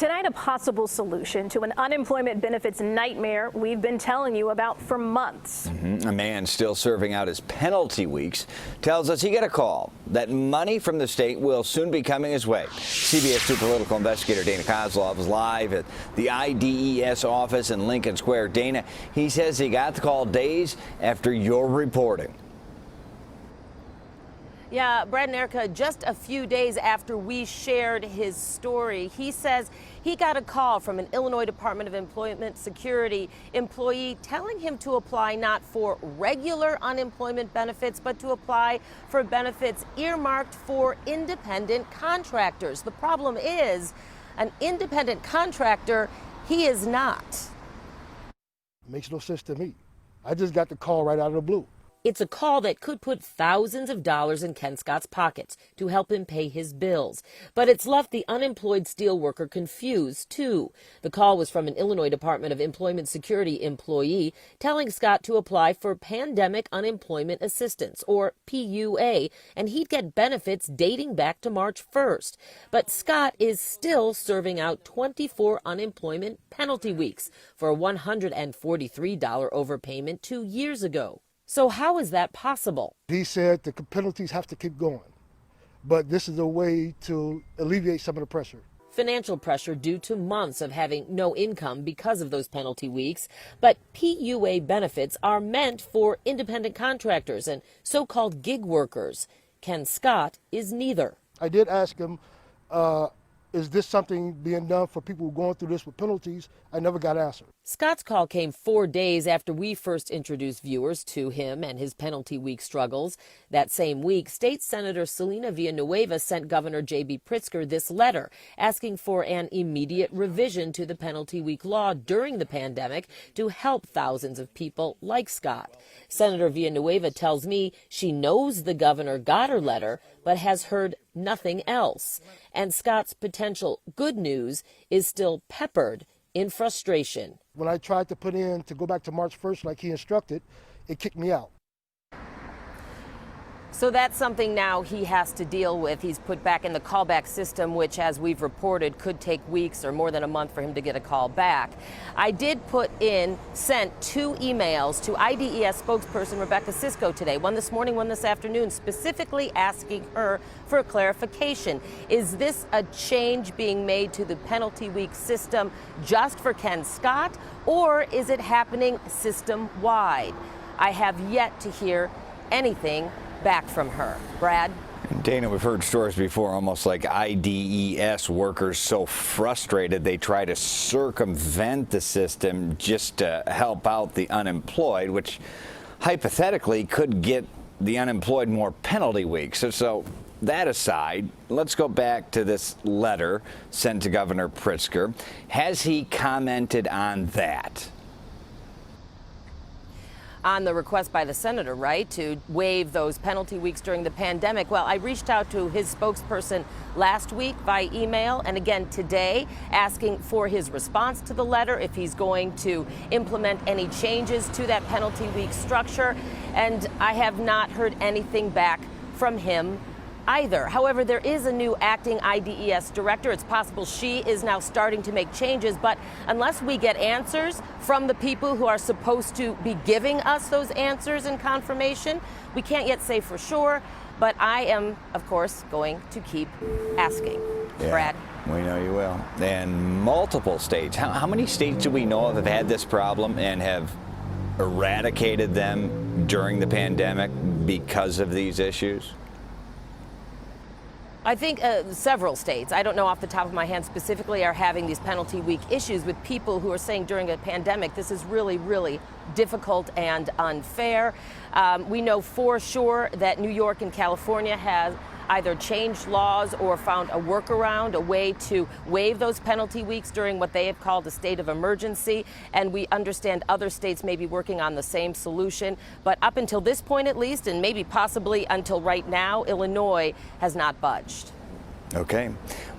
Tonight, a possible solution to an unemployment benefits nightmare we've been telling you about for months. A man still serving out his penalty weeks tells us he got a call that money from the state will soon be coming his way. CBS Political Investigator Dana Kozlov is live at the IDES office in Lincoln Square. Dana, he says he got the call days after your reporting. Yeah, Brad and Erica, just a few days after we shared his story, he says he got a call from an Illinois Department of Employment Security employee telling him to apply not for regular unemployment benefits, but to apply for benefits earmarked for independent contractors. The problem is, an independent contractor, he is not. Makes no sense to me. I just got the call right out of the blue. It's a call that could put thousands of dollars in Ken Scott's pockets to help him pay his bills. But it's left the unemployed steelworker confused, too. The call was from an Illinois Department of Employment Security employee telling Scott to apply for Pandemic Unemployment Assistance, or PUA, and he'd get benefits dating back to March 1st. But Scott is still serving out 24 unemployment penalty weeks for a $143 overpayment 2 years ago. So how is that possible? He said the penalties have to keep going, but this is a way to alleviate some of the pressure. Financial pressure due to months of having no income because of those penalty weeks. But PUA benefits are meant for independent contractors and so-called gig workers. Ken Scott is neither. I did ask him, is this something being done for people who are going through this with penalties? I never got an answer. Scott's call came 4 days after we first introduced viewers to him and his penalty week struggles. That same week, State Senator Selena Villanueva sent Governor J.B. Pritzker this letter asking for an immediate revision to the penalty week law during the pandemic to help thousands of people like Scott. Senator Villanueva tells me she knows the governor got her letter, but has heard nothing else. And Scott's potential good news is still peppered in frustration. When I tried to put in to go back to March 1st like he instructed, it kicked me out. So that's something now he has to deal with. He's put back in the callback system, which, as we've reported, could take weeks or more than a month for him to get a call back. I did sent 2 emails to IDES spokesperson Rebecca Sisko today, one this morning, one this afternoon, specifically asking her for clarification. Is this a change being made to the penalty week system just for Ken Scott, or is it happening system-wide? I have yet to hear anything back from her. Brad? Dana, we've heard stories before, almost like IDES workers so frustrated they try to circumvent the system just to help out the unemployed, which hypothetically could get the unemployed more penalty weeks. So that aside, let's go back to this letter sent to Governor Pritzker. Has he commented on that? On the request by the senator, right, to waive those penalty weeks during the pandemic. Well, I reached out to his spokesperson last week by email and again today, asking for his response to the letter, if he's going to implement any changes to that penalty week structure. And I have not heard anything back from him either. However, there is a new acting IDES director. It's possible she is now starting to make changes, but unless we get answers from the people who are supposed to be giving us those answers and confirmation, we can't yet say for sure. But I am, of course, going to keep asking. Yeah, Brad? We know you will. And multiple states. How many states do we know of have had this problem and have eradicated them during the pandemic because of these issues? I think several states, I don't know off the top of my head specifically, are having these penalty week issues with people who are saying during a pandemic, this is really, really difficult and unfair. We know for sure that New York and California have either changed laws or found a workaround, a way to waive those penalty weeks during what they have called a state of emergency. And we understand other states may be working on the same solution. But up until this point, at least, and maybe possibly until right now, Illinois has not budged. Okay.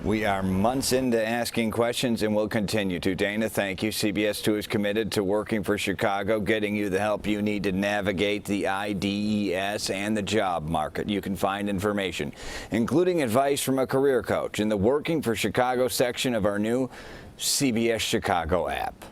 We are months into asking questions and we'll continue to. Dana, thank you. CBS 2 is committed to working for Chicago, getting you the help you need to navigate the IDES and the job market. You can find information, including advice from a career coach, in the Working for Chicago section of our new CBS Chicago app.